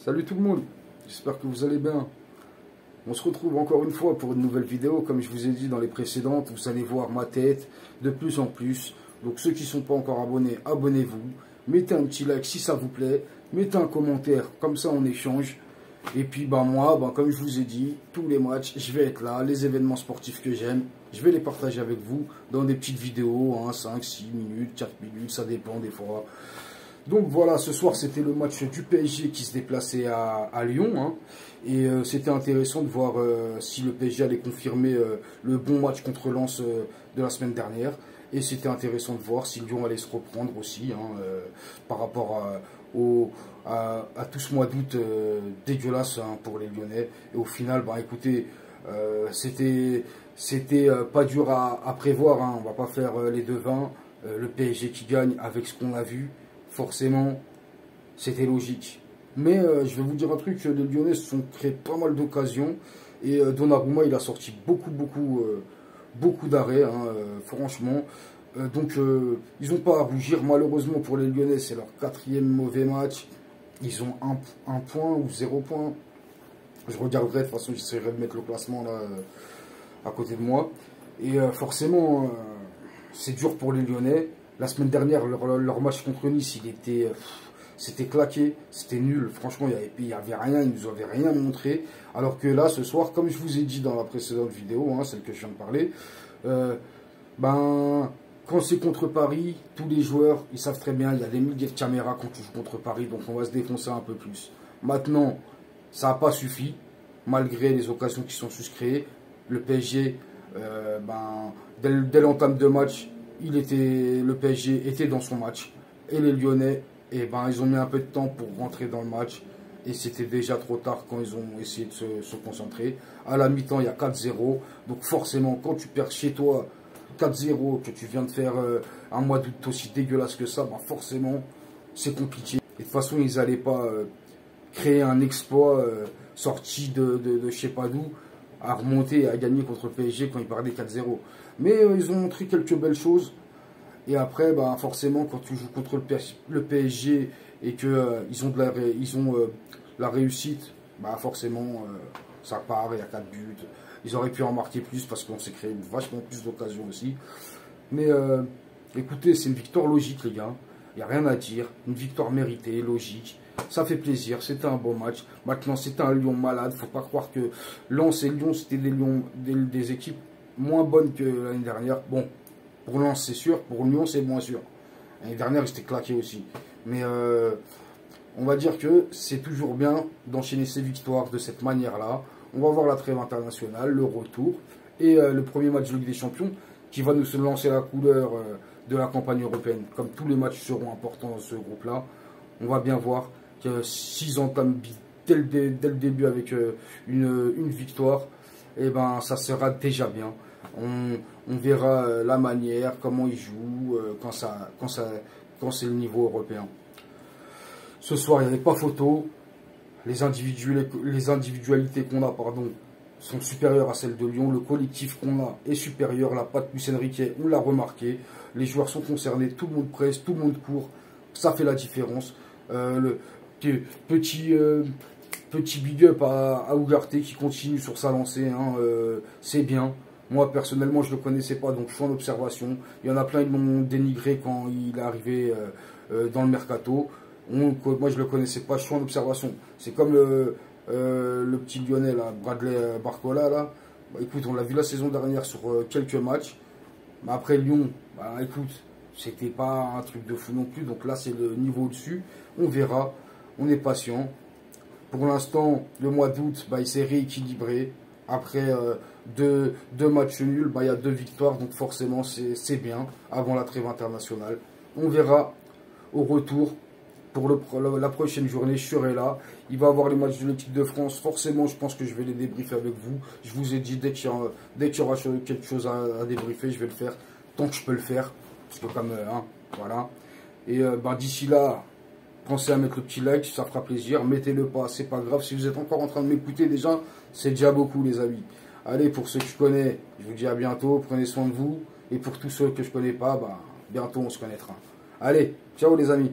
Salut tout le monde, j'espère que vous allez bien. On se retrouve encore une fois pour une nouvelle vidéo. Comme je vous ai dit dans les précédentes, vous allez voir ma tête de plus en plus. Donc ceux qui ne sont pas encore abonnés, abonnez-vous. Mettez un petit like si ça vous plaît. Mettez un commentaire, comme ça on échange. Et puis moi, comme je vous ai dit, tous les matchs, je vais être là. Les événements sportifs que j'aime, je vais les partager avec vous dans des petites vidéos, 5, 6 minutes, 4 minutes, ça dépend des fois. Donc voilà, ce soir c'était le match du PSG qui se déplaçait à Lyon. Et c'était intéressant de voir si le PSG allait confirmer le bon match contre Lens de la semaine dernière. Et c'était intéressant de voir si Lyon allait se reprendre aussi par rapport à tout ce mois d'août dégueulasse pour les Lyonnais. Et au final, écoutez, c'était pas dur à prévoir. On va pas faire les devins. Le PSG qui gagne avec ce qu'on a vu. Forcément, c'était logique. Mais je vais vous dire un truc, les Lyonnais se sont créés pas mal d'occasions. Et Donnarumma, il a sorti beaucoup d'arrêts, franchement. Donc, ils n'ont pas à rougir. Malheureusement pour les Lyonnais, c'est leur 4e mauvais match. Ils ont un point ou 0 point. Je regarderai, de toute façon, j'essaierai de mettre le classement là à côté de moi. Et forcément, c'est dur pour les Lyonnais. La semaine dernière, leur match contre Nice, c'était claqué, c'était nul. Franchement, il n'y avait rien, ils nous avaient rien montré. Alors que là, ce soir, comme je vous ai dit dans la précédente vidéo, celle que je viens de parler, quand c'est contre Paris, tous les joueurs, ils savent très bien, il y a des milliers de caméras quand tu joues contre Paris, donc on va se défoncer un peu plus. Maintenant, ça n'a pas suffi, malgré les occasions qui sont suscréées. Le PSG, dès l'entame de match, le PSG était dans son match. Et les Lyonnais, ils ont mis un peu de temps pour rentrer dans le match. Et c'était déjà trop tard quand ils ont essayé de se concentrer. À la mi-temps, il y a 4-0. Donc forcément, quand tu perds chez toi 4-0, que tu viens de faire un mois d'août aussi dégueulasse que ça, forcément, c'est compliqué. Et de toute façon, ils n'allaient pas créer un exploit sorti de je sais pas d'où, à remonter et à gagner contre le PSG quand ils perdaient 4-0. Mais ils ont montré quelques belles choses. Et après, forcément, quand tu joues contre le PSG et qu'ils ont la réussite, forcément, ça part, il y a 4 buts. Ils auraient pu en marquer plus parce qu'on s'est créé vachement plus d'occasions aussi. Mais écoutez, c'est une victoire logique, les gars. Il n'y a rien à dire. Une victoire méritée, logique. Ça fait plaisir, c'était un bon match. Maintenant, c'était un Lyon malade. Faut pas croire que Lens et Lyon, c'était des équipes moins bonnes que l'année dernière. Bon, pour Lens, c'est sûr. Pour Lyon, c'est moins sûr. L'année dernière, ils étaient claqués aussi. Mais on va dire que c'est toujours bien d'enchaîner ces victoires de cette manière-là. On va voir la trêve internationale, le retour et le premier match de Ligue des Champions qui va nous lancer la couleur de la campagne européenne. Comme tous les matchs seront importants dans ce groupe-là, on va bien voir que s'ils entament dès le début avec une victoire, ça sera déjà bien. On verra la manière, comment ils jouent quand c'est le niveau européen. Ce soir, il n'y avait pas photo. Les individualités qu'on a, sont supérieures à celles de Lyon. Le collectif qu'on a est supérieur. La patte Luis Enrique, on l'a remarqué. Les joueurs sont concernés. Tout le monde presse, tout le monde court. Ça fait la différence. Petit big up à Ugarte qui continue sur sa lancée. C'est bien. Moi, personnellement, je ne le connaissais pas, donc je suis en observation. Il y en a plein, ils l'ont dénigré quand il est arrivé dans le mercato. Moi, je ne le connaissais pas, je suis en observation. C'est comme le petit Lyonnais, là, Bradley Barcola, là. Écoute, on l'a vu la saison dernière sur quelques matchs. Mais après Lyon, écoute, c'était pas un truc de fou non plus. Donc là, c'est le niveau au-dessus. On verra, on est patient. Pour l'instant, le mois d'août, il s'est rééquilibré. Après deux matchs nuls, il y a 2 victoires. Donc forcément, c'est bien avant la trêve internationale. On verra au retour. Pour la prochaine journée, je serai là. Il va y avoir les matchs de l'équipe de France. Forcément, je pense que je vais les débriefer avec vous. Je vous ai dit, dès qu'il y aura quelque chose à débriefer, je vais le faire. Tant que je peux le faire. Parce que voilà. Et d'ici là, pensez à mettre le petit like, ça fera plaisir. Mettez-le pas, c'est pas grave. Si vous êtes encore en train de m'écouter déjà, c'est déjà beaucoup, les amis. Allez, pour ceux que je connais, je vous dis à bientôt. Prenez soin de vous. Et pour tous ceux que je connais pas, bientôt on se connaîtra. Allez, ciao les amis.